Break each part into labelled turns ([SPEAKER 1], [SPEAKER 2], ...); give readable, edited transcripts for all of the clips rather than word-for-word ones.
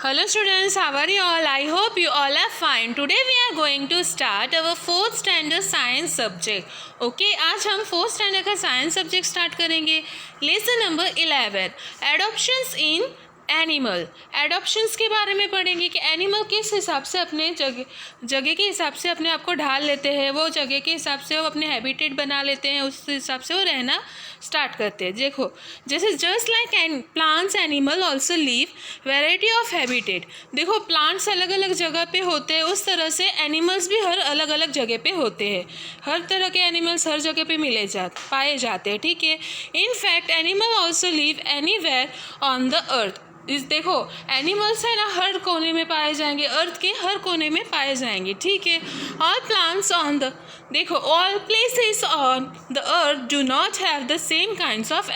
[SPEAKER 1] Hello students, how are you all? I hope you all are fine. Today we are going to start our 4th standard science subject. Okay, आज हम 4th standard का science subject start करेंगे. Lesson number 11. Adoptions in animal. Adoptions के बारे में पढ़ेंगे कि animal किस हिसाब से अपने जगह के हिसाब से अपने आप को ढाल लेते हैं, वो जगह के हिसाब से वो अपने हैबिटेट बना लेते हैं, उस हिसाब से वो रहना स्टार्ट करते हैं. देखो, जैसे just like plants animal also leave variety of habitat. देखो, प्लांट्स अलग अलग जगह पे होते हैं, उस तरह से एनिमल्स भी हर अलग अलग जगह पे होते हैं. हर तरह के एनिमल्स हर जगह पे पाए जाते हैं. ठीक है. In fact animal also leave anywhere on the earth. देखो, एनिमल्स है ना, हर कोने में पाए जाएंगे, अर्थ के हर कोने में पाए जाएंगे. ठीक है. ऑल प्लांट्स ऑन द देखो all places on the earth do not have the same kinds of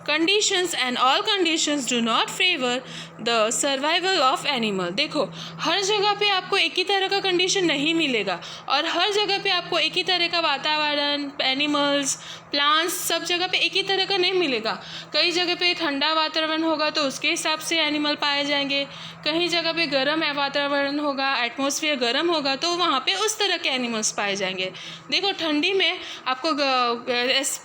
[SPEAKER 1] conditions and all conditions do not favour the survival of animal. देखो, हर जगह पे आपको एक ही तरह का कंडीशन नहीं मिलेगा और हर जगह पे आपको एक ही तरह का वातावरण, एनिमल्स, प्लांट्स सब जगह पे एक ही तरह का नहीं मिलेगा. कई जगह पे ठंडा वातावरण होगा तो उसके हिसाब से एनिमल पाए जाएंगे. कहीं जगह पे गर्म वातावरण होगा, एटमॉस्फेयर गर्म होगा तो वहाँ पे उस तरह के एनिमल्स पाए जाएंगे. देखो, ठंडी में आपको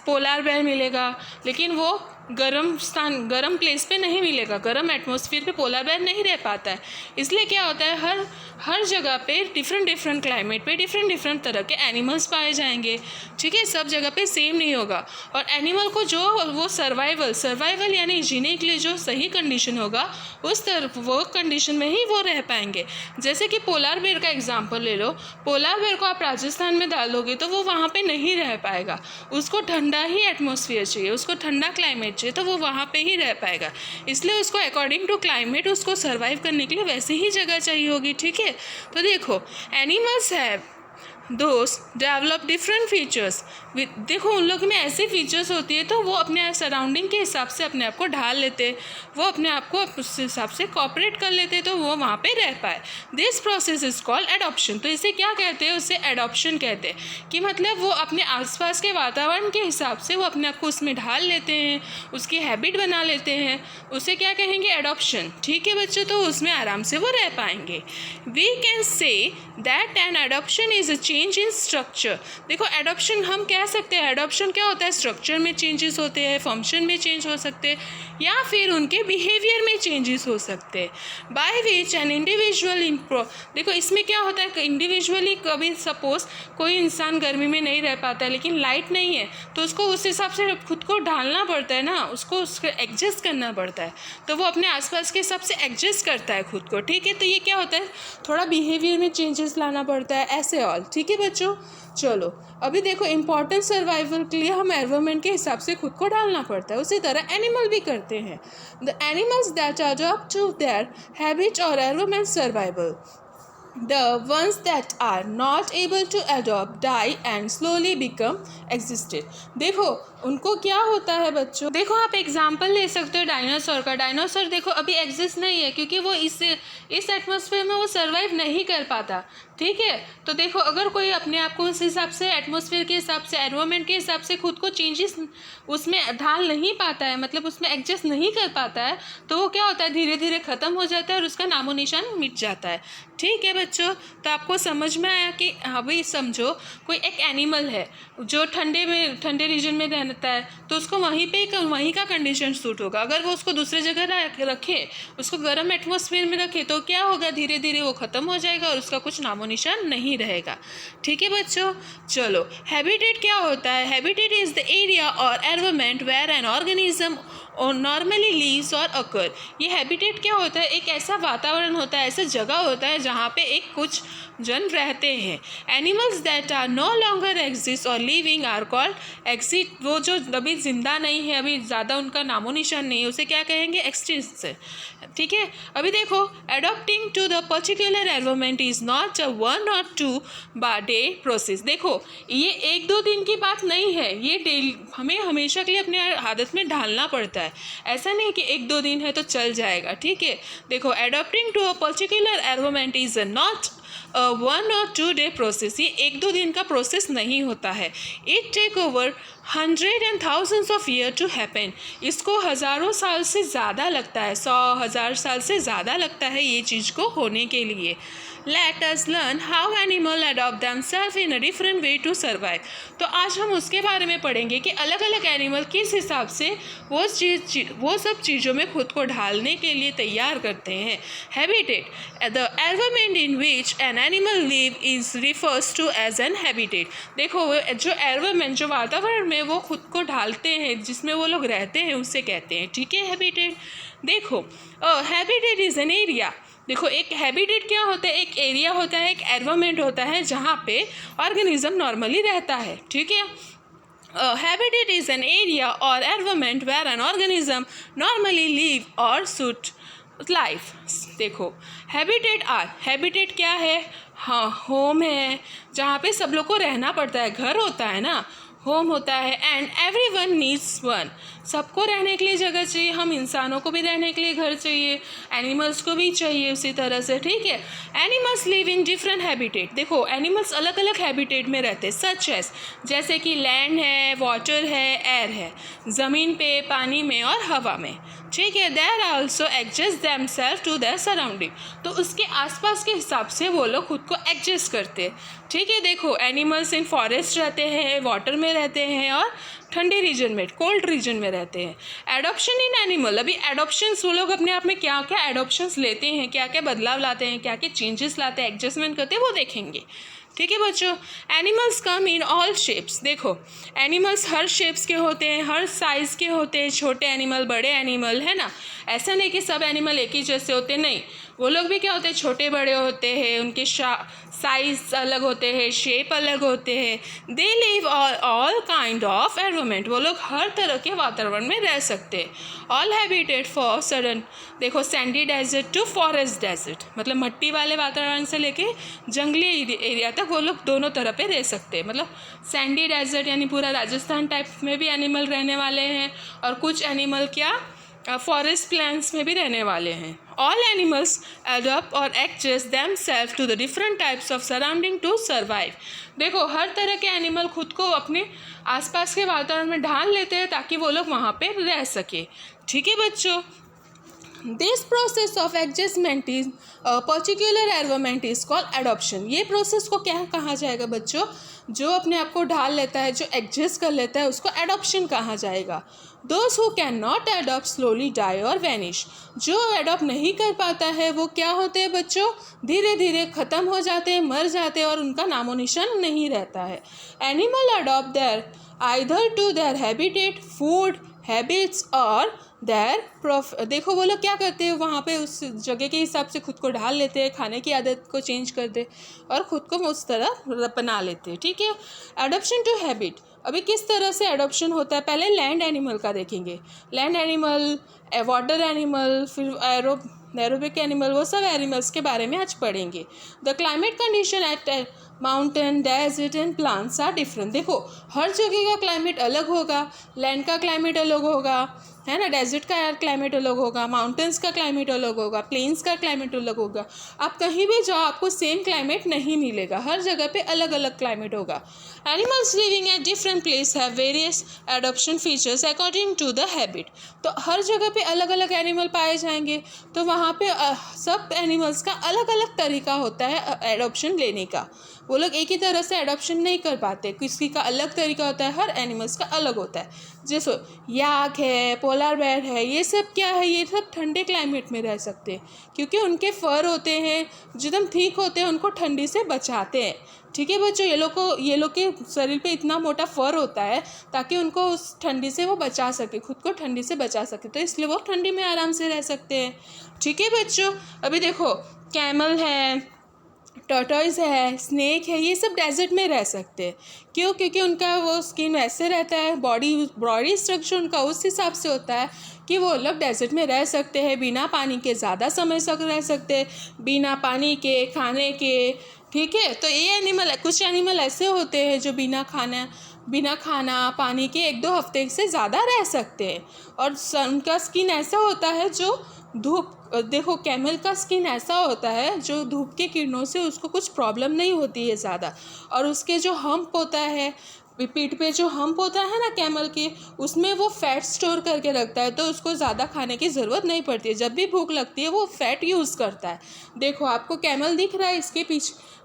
[SPEAKER 1] पोलार बेयर मिलेगा, लेकिन वो गर्म प्लेस पे नहीं मिलेगा. गर्म एटमॉस्फेयर पे पोलार बेयर नहीं रह पाता है. इसलिए क्या होता है, हर जगह पे डिफरेंट क्लाइमेट पे डिफरेंट तरह के एनिमल्स पाए जाएंगे. ठीक है. सब जगह पे सेम नहीं होगा. और एनिमल को जो वो सर्वाइवल यानी जीने के लिए जो सही कंडीशन होगा वो कंडीशन में ही वो रह पाएंगे. जैसे कि पोलार बेयर का एग्जाम्पल ले लो. पोलार बेयर को आप राजस्थान में डालोगे तो वो वहाँ पे नहीं रह पाएगा. उसको ठंडा ही एटमॉस्फेयर चाहिए, उसको ठंडा क्लाइमेट चाहिए, तो वो वहाँ पे ही रह पाएगा. इसलिए उसको अकॉर्डिंग टू क्लाइमेट उसको सर्वाइव करने के लिए वैसे ही जगह चाहिए होगी. ठीक है. तो देखो, एनिमल्स हैव दोस्त डेवलप डिफरेंट फीचर्स. देखो, उन लोग में ऐसे फीचर्स होती है तो वो अपने सराउंडिंग के हिसाब से अपने आप को ढाल लेते, वो अपने आप को उस हिसाब से कॉपरेट कर लेते तो वो वहाँ पे रह पाए. This process is called adoption. तो इसे क्या कहते हैं, उसे एडॉप्शन कहते हैं. कि मतलब वो अपने आसपास के वातावरण के हिसाब से वो अपने आप को उसमें ढाल लेते हैं, उसकी हैबिट बना लेते हैं. उसे क्या कहेंगे, एडॉप्शन. ठीक है बच्चों. तो उसमें आराम से वो रह पाएंगे. We can say that an adoption is a change in structure. देखो, एडॉप्शन हम कह सकते हैं, एडॉप्शन क्या होता है, स्ट्रक्चर में चेंजेस होते हैं, फंक्शन में चेंज हो सकते हैं, या फिर उनके बिहेवियर में चेंजेस हो सकते हैं. बाय विच एन इंडिविजुअल देखो, इसमें क्या होता है, इंडिविजुअली कभी सपोज कोई इंसान गर्मी में नहीं रह पाता है लेकिन लाइट नहीं है तो उसको उस हिसाब से खुद को ढालना पड़ता है ना, उसको एडजस्ट करना पड़ता है. तो वो अपने आसपास के हिसाब से एडजस्ट करता है खुद को. ठीक है. तो ये क्या होता है, थोड़ा बिहेवियर में चेंजेस लाना पड़ता है, ऐसे ऑल. ठीक है बच्चों. चलो, अभी देखो, इम्पॉर्टेंट सर्वाइवल के लिए हम एनवायरनमेंट के हिसाब से खुद को ढालना पड़ता है. उसी तरह एनिमल भी करते हैं. The animals that adopt to their habit और environment survival. The ones that are not able to adopt die and slowly become extinct. देखो, उनको क्या होता है बच्चों, देखो आप एग्जाम्पल ले सकते हो डायनासोर का. डायनासोर देखो अभी एग्जिस्ट नहीं है क्योंकि वो इस एटमॉस्फेयर में वो सर्वाइव नहीं कर पाता. ठीक है. तो देखो, अगर कोई अपने आप को उस हिसाब से एटमॉस्फेयर के हिसाब से, एनवायरनमेंट के हिसाब से खुद को चेंजेस उसमें ढाल नहीं पाता है, मतलब उसमें एडजस्ट नहीं कर पाता है, तो वो क्या होता है, धीरे धीरे ख़त्म हो जाता है और उसका नामो निशान मिट जाता है. ठीक है बच्चों. तो आपको समझ में आया कि अभी समझो कोई एक एनिमल है जो ठंडे रीजन में रहता है तो उसको वहीं का कंडीशन सूट होगा. अगर वो उसको दूसरे जगह रखे, उसको गर्म एटमॉस्फेयर में रखे तो क्या होगा, धीरे धीरे वो ख़त्म हो जाएगा और उसका कुछ नामो निशान नहीं रहेगा. ठीक है बच्चों. चलो, हैबिटेट क्या होता है. हैबिटेट इज़ द एरिया और एनवायरनमेंट वेयर एन ऑर्गेनिज्म और नॉर्मली लीव्स और अकर. ये हैबिटेट क्या होता है, एक ऐसा वातावरण होता है, ऐसा जगह होता है जहाँ पे एक कुछ जन रहते हैं. Animals that are no longer exist और लिविंग आर कॉल्ड एक्सिट. वो जो अभी जिंदा नहीं है, अभी ज़्यादा उनका नामो निशान नहीं है, उसे क्या कहेंगे, एक्सटिंक्ट. ठीक है. अभी देखो, adopting to the particular environment is not a 1 or 2 day process. देखो, ये 1-2 दिन की बात नहीं है, ये डेली हमें हमेशा के लिए अपने आदत में ढालना पड़ता है. ऐसा नहीं कि 1-2 दिन है तो चल जाएगा. ठीक है. देखो, adopting to a particular environment is not 1 or 2 day process, ये 1-2 दिन का प्रोसेस नहीं होता है. It take over 100 and thousands of years to happen. इसको हज़ारों साल से ज़्यादा लगता है, 100,000 साल से ज़्यादा लगता है ये चीज़ को होने के लिए. Let us learn how animal adopt themselves in a different way to survive. तो आज हम उसके बारे में पढ़ेंगे कि अलग अलग एनिमल किस हिसाब से वो सब चीज़ों में खुद को ढालने के लिए तैयार करते हैं. Habitat. The environment in which an animal live is refers to as an habitat. देखो जो एनवायरमेंट, जो वातावरण में वो खुद को ढालते हैं, जिसमें वो लोग रहते हैं, उसे कहते हैं. ठीक है, हैबिटेट. देखो हैबिटेट इज़ एन एरिया. देखो एक हैबिटेट क्या होता है, एक एरिया होता है, एक एनवायरमेंट होता है जहाँ पे ऑर्गेनिज्म नॉर्मली रहता है. ठीक है. हैबिटेट इज़ एन एरिया और environment where an organism normally live और सूट लाइफ. देखो हैबिटेट क्या है? हाँ, होम है जहाँ पे सब लोग को रहना पड़ता है. घर होता है ना, होम होता है. And everyone needs one. सबको रहने के लिए जगह चाहिए. हम इंसानों को भी रहने के लिए घर चाहिए, एनिमल्स को भी चाहिए उसी तरह से. ठीक है. Animals live in different habitat. देखो एनिमल्स अलग अलग हैबिटेट में रहते हैं, सच एज जैसे कि लैंड है, वाटर है, एयर है, ज़मीन पे, पानी में और हवा में. ठीक है. They're also adjust themself to their surrounding. तो उसके आसपास के हिसाब से वो लोग खुद को एडजस्ट करते हैं. ठीक है. देखो एनिमल्स इन फॉरेस्ट रहते हैं, वाटर में रहते हैं और ठंडे रीजन में, कोल्ड रीजन में रहते हैं. Adoption in animal. अभी एडॉप्शंस वो लोग अपने आप में क्या क्या एडॉप्शंस लेते हैं, क्या क्या बदलाव लाते हैं, क्या क्या चेंजेस लाते हैं, एडजस्टमेंट करते हैं, वो देखेंगे. ठीक है बच्चों. Animals come in all shapes. देखो एनिमल्स हर शेप्स के होते हैं, हर साइज़ के होते हैं. छोटे एनिमल, बड़े एनिमल, है ना. ऐसा नहीं कि सब एनिमल एक ही जैसे होते, नहीं. वो लोग भी क्या होते हैं, छोटे बड़े होते हैं, उनके साइज़ अलग होते हैं, शेप अलग होते हैं. They live all kind of environment. वो लोग हर तरह के वातावरण में रह सकते हैं. All habitat for sudden. देखो sandy desert to forest desert, मतलब मिट्टी वाले वातावरण से लेके जंगली एरिया तक वो लोग दोनों तरह पे रह सकते हैं. मतलब सैंडी डेजर्ट यानी पूरा राजस्थान टाइप में भी एनिमल रहने वाले हैं, और कुछ एनिमल क्या फॉरेस्ट प्लान्स में भी रहने वाले हैं. ऑल एनिमल्स अडॉप्ट और adjust themself to the different types of surrounding to survive. देखो हर तरह के एनिमल खुद को अपने आसपास के वातावरण में ढाल लेते हैं ताकि वो लोग वहाँ पे रह सके. ठीक है बच्चों. This process of adjustment is particular environment is called adoption. ये प्रोसेस को क्या कहा जाएगा बच्चों? जो अपने आप को ढाल लेता है, जो एडजस्ट कर लेता है, उसको एडॉप्शन कहा जाएगा. Those who can not adopt slowly die और वैनिश. जो एडॉप्ट नहीं कर पाता है वो क्या होते हैं बच्चों? धीरे धीरे ख़त्म हो जाते हैं, मर जाते हैं और उनका नामो निशान नहीं रहता है. Animal adopt their either to their habitat, food habits और देयर देखो वो लोग क्या करते हैं, वहाँ पे उस जगह के हिसाब से खुद को ढाल लेते हैं, खाने की आदत को चेंज कर दे और ख़ुद को उस तरह बना लेते हैं. ठीक है. Adoption to habit. अभी किस तरह से एडॉप्शन होता है, पहले लैंड एनिमल का देखेंगे. लैंड एनिमल, वाटर एनिमल, फिर एरोबिक एनिमल, वो सब एनिमल्स के बारे में आज पढ़ेंगे. The climate condition at mountain, desert and plants are different. देखो हर जगह का क्लाइमेट अलग होगा. लैंड का क्लाइमेट अलग होगा, है ना. डेजर्ट का क्लाइमेट अलग होगा, माउंटेन्स का क्लाइमेट अलग होगा, प्लेन्स का क्लाइमेट अलग होगा. आप कहीं भी जाओ आपको सेम क्लाइमेट नहीं मिलेगा, हर जगह पे अलग अलग क्लाइमेट होगा. Animals living at different place have various adoption features according to the habit. तो हर जगह पे अलग अलग एनिमल पाए जाएंगे, तो वहाँ पे सब एनिमल्स का अलग अलग तरीका होता है एडॉप्शन लेने का. वो लोग एक ही तरह से एडॉप्शन नहीं कर पाते, किसी का अलग तरीका होता है, हर एनिमल्स का अलग होता है. जैसे याक है, पोलर बेयर है, ये सब क्या है, ये सब ठंडे क्लाइमेट में रह सकते हैं क्योंकि उनके फर होते हैं जो एकदम ठीक होते हैं, उनको ठंडी से बचाते हैं. ठीक है बच्चों. ये लोग के शरीर पे इतना मोटा फर होता है ताकि उनको उस ठंडी से वो बचा सके, खुद को ठंडी से बचा सके, तो इसलिए वो ठंडी में आराम से रह सकते हैं. ठीक है बच्चों. अभी देखो कैमल है, टर्टल्स है, स्नेक है, ये सब डेजर्ट में रह सकते हैं. क्यों? क्योंकि उनका वो स्किन वैसे रहता है, बॉडी स्ट्रक्चर उनका उस हिसाब से होता है कि वो लोग डेजर्ट में रह सकते हैं, बिना पानी के ज़्यादा समय तक रह सकते हैं, बिना पानी के, खाने के. ठीक है. तो ये एनिमल, कुछ एनिमल ऐसे होते हैं जो बिना खाना पानी के 1-2 हफ्ते से ज़्यादा रह सकते हैं, और उनका स्किन ऐसा होता है जो धूप देखो कैमल का स्किन ऐसा होता है जो धूप के किरणों से उसको कुछ प्रॉब्लम नहीं होती है ज़्यादा, और उसके जो हम्प होता है, पीठ पे जो हम्प होता है ना कैमल के, उसमें वो फैट स्टोर करके रखता है, तो उसको ज़्यादा खाने की ज़रूरत नहीं पड़ती है। जब भी भूख लगती है वो फैट यूज़ करता है। देखो आपको कैमल दिख रहा है, इसके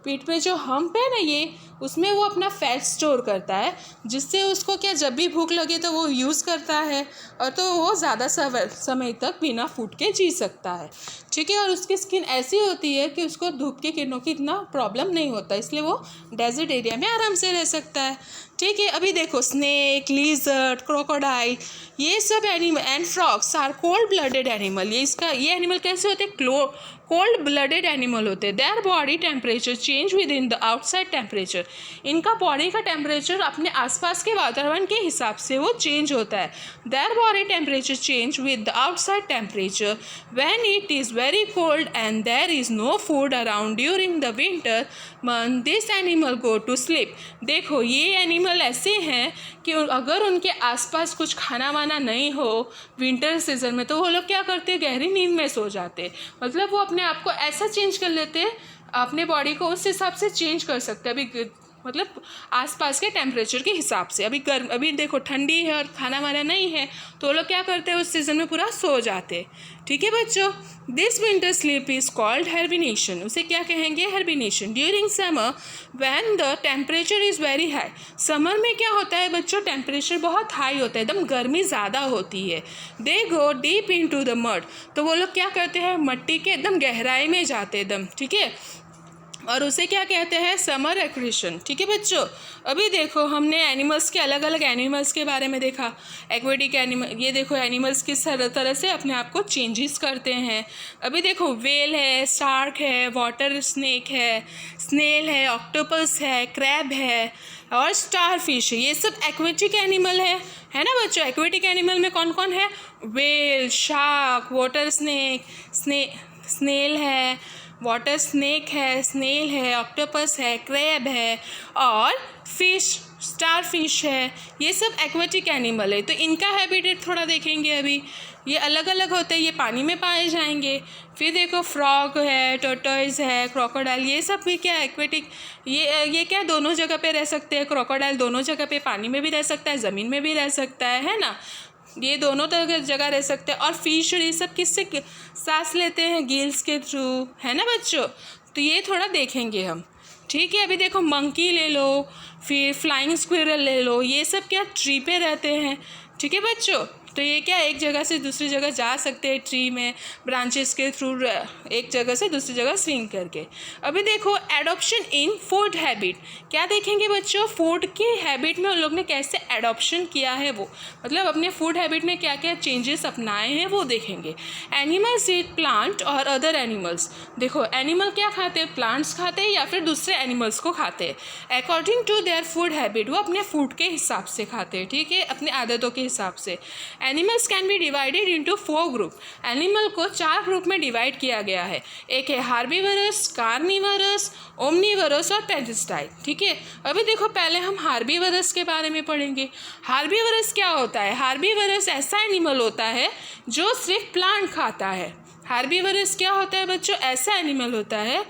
[SPEAKER 1] पीठ पे जो हम्प है ना, ये उसमें वो अपना फैट स्टोर करता है, जिससे उसको क्या जब भी भूख लगे तो वो यूज़ करता है, और तो वो ज़्यादा समय तक बिना फूड के जी सकता है। ठीक है, और उसकी स्किन ऐसी होती है कि उसको धूप के किरणों की इतना प्रॉब्लम नहीं होता, इसलिए वो डेजर्ट एरिया में आराम से रह सकता है। ठीक है, अभी देखो स्नेक, लिजर्ड, क्रोकोडाइल, ये सब animal and frogs are cold blooded animal. ये एनिमल कैसे होते हैं? कोल्ड ब्लडेड एनिमल होते हैं। Their body temperature change within the outside temperature. इनका बॉडी का टेम्परेचर अपने आसपास के वातावरण के हिसाब से वो चेंज होता है। Their body temperature change with the outside temperature when it is very cold and there is no food around during the winter month this animal go to sleep. देखो ये एनिमल ऐसे हैं कि अगर उनके आसपास कुछ खाना वाना नहीं हो विंटर सीजन में, तो वो लोग क्या करते हैं? गहरी नींद में सो जाते। मतलब वो अपने आप को ऐसा चेंज कर लेते हैं, अपने बॉडी को उस हिसाब से चेंज कर सकते हैं, अभी मतलब आसपास के टेम्परेचर के हिसाब से। अभी देखो ठंडी है और खाना वाना नहीं है, तो वो लोग क्या करते हैं? उस सीज़न में पूरा सो जाते। ठीक है बच्चों, this winter sleep is called hibernation. उसे क्या कहेंगे? Hibernation. During summer when the temperature is very high. Summer में क्या होता है बच्चों? टेम्परेचर बहुत हाई होता है, एकदम गर्मी ज़्यादा होती है। They go deep into the mud. तो वो लोग क्या करते हैं? मट्टी के एकदम गहराई में जाते एकदम। ठीक है, और उसे क्या कहते हैं? Summer equation. ठीक है बच्चों, अभी देखो हमने एनिमल्स के अलग अलग एनिमल्स के बारे में देखा। एक्वेटिक एनिमल, ये देखो एनिमल्स किस तरह से अपने आप को चेंजेस करते हैं। अभी देखो वेल है, शार्क है, वाटर स्नेक है, स्नेल है, ऑक्टोपस है, क्रैब है और स्टार फिश है। ये सब एक्वेटिक एनिमल है ना बच्चों? एक्वेटिक एनिमल में कौन कौन है? Whale, shark, water snake, snail है, वाटर स्नेक है, स्नेल है, ऑक्टोपस है, क्रैब है और फिश, स्टार फिश है। ये सब एक्वेटिक एनिमल है। तो इनका हैबिटेट थोड़ा देखेंगे अभी। ये अलग अलग होते हैं, ये पानी में पाए जाएंगे। फिर देखो फ्रॉग है, टर्टल्स है, क्रोकोडाइल, ये सब भी क्या एक्वेटिक, ये क्या दोनों जगह पे रह सकते हैं। क्रोकोडाइल दोनों जगह पे, पानी में भी रह सकता है, ज़मीन में भी रह सकता है ना? ये दोनों तरह की जगह रह सकते हैं। और फिश ये सब किससे सांस लेते हैं? गिल्स के थ्रू, है ना बच्चों? तो ये थोड़ा देखेंगे हम। ठीक है, अभी देखो मंकी ले लो, फिर फ्लाइंग स्क्विरल ले लो, ये सब क्या ट्री पे रहते हैं। ठीक है बच्चों, तो ये क्या एक जगह से दूसरी जगह जा सकते हैं ट्री में, ब्रांचेस के थ्रू एक जगह से दूसरी जगह स्विंग करके। अभी देखो एडॉप्शन इन फूड हैबिट। क्या देखेंगे बच्चों? फूड की हैबिट में उन लोग ने कैसे एडॉप्शन किया है, वो मतलब अपने फूड हैबिट में क्या क्या चेंजेस अपनाए हैं वो देखेंगे। एनिमल्स ईट प्लांट और अदर एनिमल्स। देखो एनिमल क्या खाते हैं? प्लांट्स खाते हैं या फिर दूसरे एनिमल्स को खाते हैं। According to their food habit, वो अपने फूड के हिसाब से खाते हैं। ठीक है, अपने आदतों के हिसाब से। Animals can be divided into 4 group. Animal को 4 ग्रुप में डिवाइड किया गया है। एक है हार्बीवरस, कार्निवरस, ओमनीवरस और पेरिस्टाइल। ठीक है, अभी देखो पहले हम हार्बीवरस के बारे में पढ़ेंगे। हार्बीवरस क्या होता है? हार्बीवरस ऐसा एनिमल होता है जो सिर्फ प्लांट खाता है। हार्बीवरस क्या होता है बच्चों? ऐसा एनिमल होता है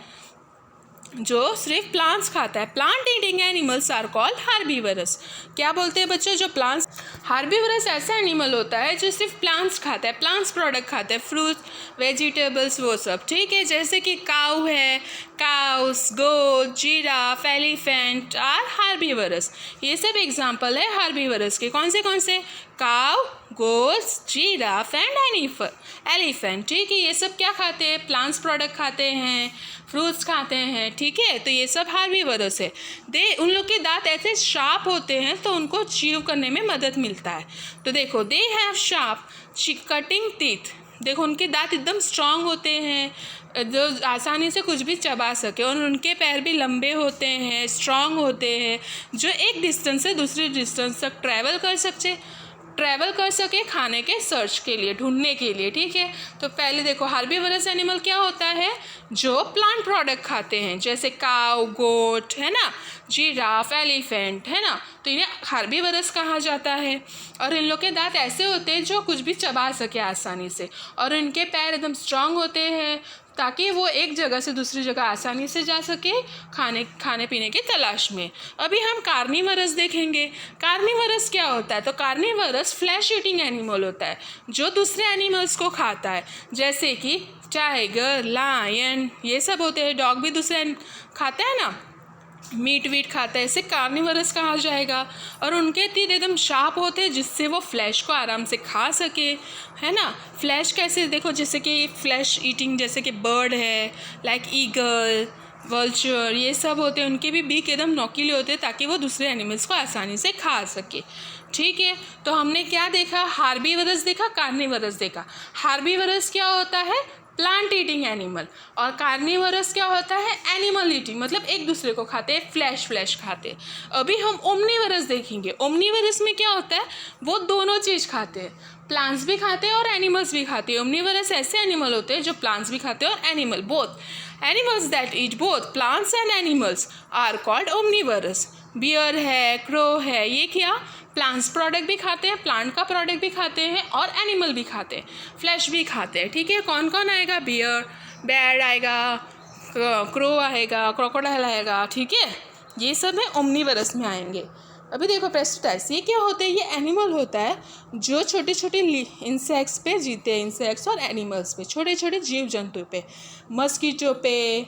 [SPEAKER 1] जो सिर्फ प्लांट्स खाता है। Plant eating animals are called herbivores. क्या बोलते हैं बच्चों? जो प्लांट्स, हार्बीवरस ऐसा एनिमल होता है जो सिर्फ प्लांट्स खाता है, प्लांट्स प्रोडक्ट खाता है, फ्रूट, वेजिटेबल्स, वो सब। ठीक है, जैसे कि काऊ है, cows, goat, giraffe, elephant are herbivores. ये सब एग्जाम्पल है हार्बीवरस के। कौन से? Cow, goats, giraffe and elephant. ठीक है, ये सब क्या खाते हैं? प्लांट्स प्रोडक्ट खाते हैं, फ्रूट्स खाते हैं। ठीक है, तो ये सब हार्बीवरस है। उन लोग के दांत ऐसे शार्प होते हैं तो उनको चीव करने में मदद मिलता है। तो देखो they have sharp cutting teeth. देखो उनके दांत एकदम स्ट्रांग होते हैं जो आसानी से कुछ भी चबा सके, और उनके पैर भी लंबे होते हैं, स्ट्रांग होते हैं, जो एक डिस्टेंस से दूसरी डिस्टेंस तक ट्रैवल कर सके खाने के सर्च के लिए, ढूंढने के लिए। ठीक है, तो पहले देखो हार्बीवरस एनिमल क्या होता है? जो प्लांट प्रोडक्ट खाते हैं, जैसे काऊ, गोट, है ना, जिराफ, एलिफेंट, है ना, तो इन्हें हर्बीवरस कहा जाता है। और इन लोग के दांत ऐसे होते हैं जो कुछ भी चबा सके आसानी से, और इनके पैर एकदम स्ट्रांग होते हैं ताकि वो एक जगह से दूसरी जगह आसानी से जा सके खाने पीने की तलाश में। अभी हम कार्निवरस देखेंगे। कार्निवरस क्या होता है? तो कार्निवरस फ्लैश ईटिंग एनिमल होता है जो दूसरे एनिमल्स को खाता है, जैसे कि टाइगर, लायन, ये सब होते हैं। डॉग भी दूसरे खाता है ना, मीट वीट खाता है, इसे कार्निवरस कहा जाएगा। और उनके तीर एकदम शार्प होते हैं जिससे वो फ्लैश को आराम से खा सके, है ना। फ्लैश कैसे? देखो, जैसे कि फ्लैश ईटिंग, जैसे कि बर्ड है, लाइक ईगल, वल्चर, ये सब होते हैं, उनके भी बीक एकदम नोकीले होते हैं ताकि वो दूसरे एनिमल्स को आसानी से खा सके। ठीक है, तो हमने क्या देखा? हार्बीवरस देखा, कार्निवरस देखा। हार्बीवरस क्या होता है? Plant eating animal. और कार्निवरस क्या होता है? एनिमल ईटिंग, मतलब एक दूसरे को खाते हैं, फ्लैश खाते हैं। अभी हम ओमनीवरस देखेंगे। ओमनीवरस में क्या होता है? वो दोनों चीज़ खाते हैं, प्लांट्स भी खाते हैं और एनिमल्स भी खाते हैं। ओमनीवरस ऐसे एनिमल होते हैं जो प्लांट्स भी खाते हैं और animal both. Animals that eat both plants and animals are called omnivores. Bear है, क्रो है, ये क्या? प्लांट्स प्रोडक्ट भी खाते हैं, प्लांट का प्रोडक्ट भी खाते हैं और एनिमल भी खाते हैं, फ्लैश भी खाते हैं। ठीक है, कौन कौन आएगा? बियर, बेयर आएगा, क्रो आएगा, क्रोकोडाइल आएगा। ठीक है, ये सब है ओमनीवरस में आएंगे। अभी देखो प्रेस्टोटाइस, ये क्या होता है? ये एनिमल होता है जो छोटे छोटे इंसेक्ट्स पे जीते हैं, इंसेक्ट्स और एनिमल्स पे, छोटे छोटे जीव जंतु पे, मस्कीटो पे।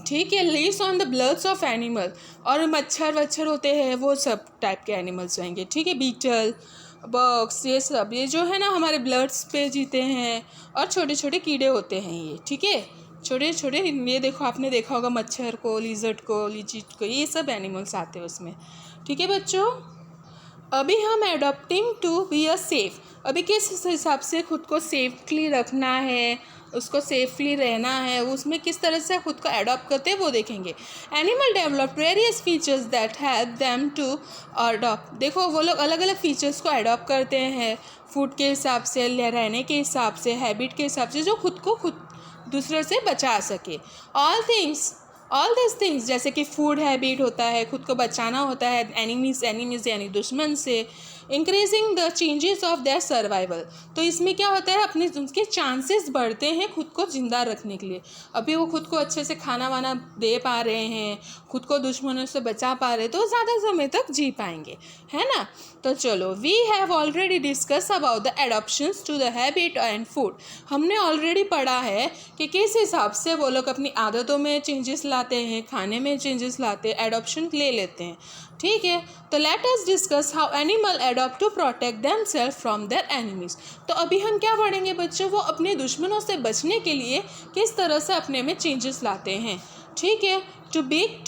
[SPEAKER 1] ठीक है, leaves on the bloods of animal. और मच्छर वच्छर होते हैं, वो सब टाइप के एनिमल्स होंगे। ठीक है, बीटल, बग्स, ये सब, ये जो है ना हमारे ब्लड्स पे जीते हैं। और छोटे छोटे कीड़े होते हैं ये। ठीक है, छोटे छोटे, ये देखो, आपने देखा होगा मच्छर को, लिजर्ड को, लीचिट को, ये सब एनिमल्स आते हैं उसमें। ठीक है बच्चों, अभी हम adopting to be a safe. अभी किस हिसाब से खुद को सेफली रखना है, उसको सेफली रहना है, उसमें किस तरह से खुद को एडॉप्ट करते हैं वो देखेंगे। Animal develop various features that help them to adopt. देखो, वो लोग अलग अलग फीचर्स को एडॉप्ट करते हैं, फूड के हिसाब से, रहने के हिसाब से, हैबिट के हिसाब से, जो खुद को खुद दूसरे से बचा सके। ऑल दिस थिंग्स, जैसे कि फूड हैबिट होता है, खुद को बचाना होता है एनिमीज यानी दुश्मन से, increasing the changes of their survival. तो इसमें क्या होता है? अपने उनके चांसेस बढ़ते हैं खुद को ज़िंदा रखने के लिए। अभी वो खुद को अच्छे से खाना वाना दे पा रहे हैं, खुद को दुश्मनों से बचा पा रहे, तो ज़्यादा समय तक जी पाएंगे, है ना। तो चलो, we have already discuss about the adoptions to the habit and food. हमने ऑलरेडी पढ़ा है कि किस हिसाब से वो लोग अपनी आदतों में चेंजेस लाते हैं, खाने में चेंजेस लाते हैं, एडॉप्शन ले लेते हैं। ठीक है, तो let us discuss how animal adopt to protect themselves from their enemies. तो अभी हम क्या पढ़ेंगे बच्चों? वो अपने दुश्मनों से बचने के लिए किस तरह से अपने में चेंजेस लाते हैं। ठीक है, too big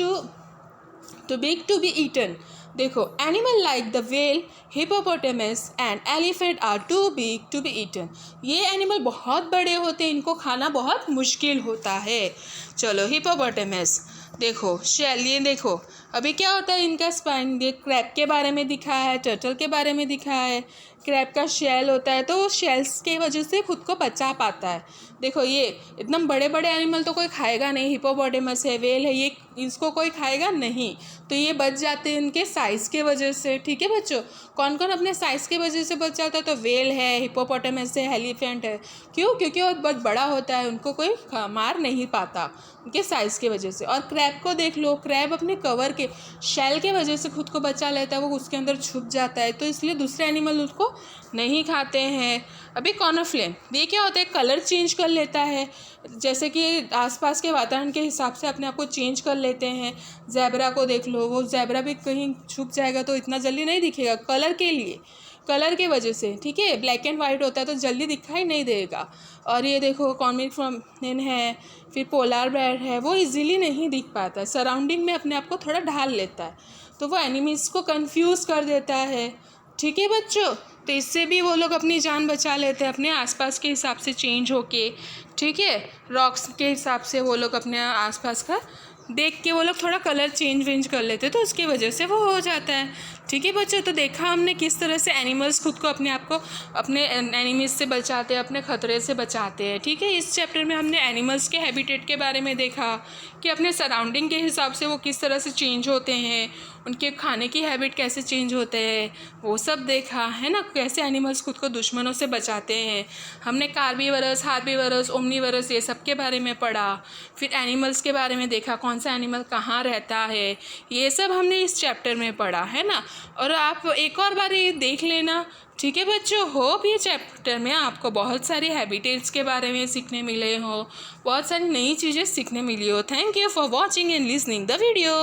[SPEAKER 1] to be eaten. देखो, animal like the whale, hippopotamus and elephant are too big to be eaten. ये एनिमल बहुत बड़े होते हैं, इनको खाना बहुत मुश्किल होता है। चलो, हिपोपोटामस देखो, शेल, ये देखो, अभी क्या होता है इनका स्पाइन, ये क्रैब के बारे में दिखा है, टर्टल के बारे में दिखा है। क्रैब का शेल होता है, तो वो शेल्स के वजह से खुद को बचा पाता है। देखो, ये इतना बड़े बड़े एनिमल तो कोई खाएगा नहीं, हिपोपोटामस है, व्हेल है, ये इसको कोई खाएगा नहीं, तो ये बच जाते हैं इनके साइज़ के वजह से। ठीक है बच्चों, कौन कौन अपने साइज़ के वजह से बच जाता है? तो व्हेल है, हिपोपोटामस है, एलिफेंट है। क्यों? क्योंकि वो बहुत बड़ा होता है, उनको कोई मार नहीं पाता उनके साइज़ की वजह से। और क्रैब को देख लो, क्रैब अपने कवर के शेल के वजह से खुद को बचा लेता है, वो उसके अंदर छुप जाता है, तो इसलिए दूसरे एनिमल उसको नहीं खाते हैं। अभी कॉर्नफ्लेन, ये क्या होता है? कलर चेंज कर लेता है, जैसे कि आसपास के वातावरण के हिसाब से अपने आप को चेंज कर लेते हैं। ज़ेब्रा को देख लो, वो ज़ेब्रा भी कहीं छुप जाएगा तो इतना जल्दी नहीं दिखेगा, कलर के लिए, कलर के वजह से। ठीक है, ब्लैक एंड वाइट होता है तो जल्दी दिखाई नहीं देगा। और ये देखो, कॉर्निफ्लेन है, फिर पोलार बेयर है, वो इजीली नहीं दिख पाता है, सराउंडिंग में अपने आप को थोड़ा ढाल लेता है, तो वो एनिमीज़ को कंफ्यूज कर देता है। ठीक है बच्चों, तो इससे भी वो लोग अपनी जान बचा लेते हैं, अपने आसपास के हिसाब से चेंज होके। ठीक है, रॉक्स के हिसाब से वो लोग अपने आसपास का देख के वो लोग थोड़ा कलर चेंज वेंज कर लेते हैं, तो उसकी वजह से वो हो जाता है। ठीक है बच्चों, तो देखा हमने किस तरह से एनिमल्स खुद को अपने आप को अपने एनिमीज से बचाते हैं, अपने खतरे से बचाते हैं। ठीक है, इस चैप्टर में हमने एनिमल्स के हैबिटेट के बारे में देखा कि अपने सराउंडिंग के हिसाब से वो किस तरह से चेंज होते हैं, उनके खाने की हैबिट कैसे चेंज होते हैं, वो सब देखा है ना, कैसे एनिमल्स खुद को दुश्मनों से बचाते हैं। हमने कार्बीवरस, हार्बीवरस, ओमनीवरस ये सब के बारे में पढ़ा। फिर एनिमल्स के बारे में देखा, कौन सा एनिमल कहाँ रहता है, ये सब हमने इस चैप्टर में पढ़ा है ना। और आप एक और बार ये देख लेना। ठीक है बच्चों, होप ये चैप्टर में आपको बहुत सारी हैबिटेट्स के बारे में सीखने मिले हो, बहुत सारी नई चीज़ें सीखने मिली हो। Thank you for watching and listening the video.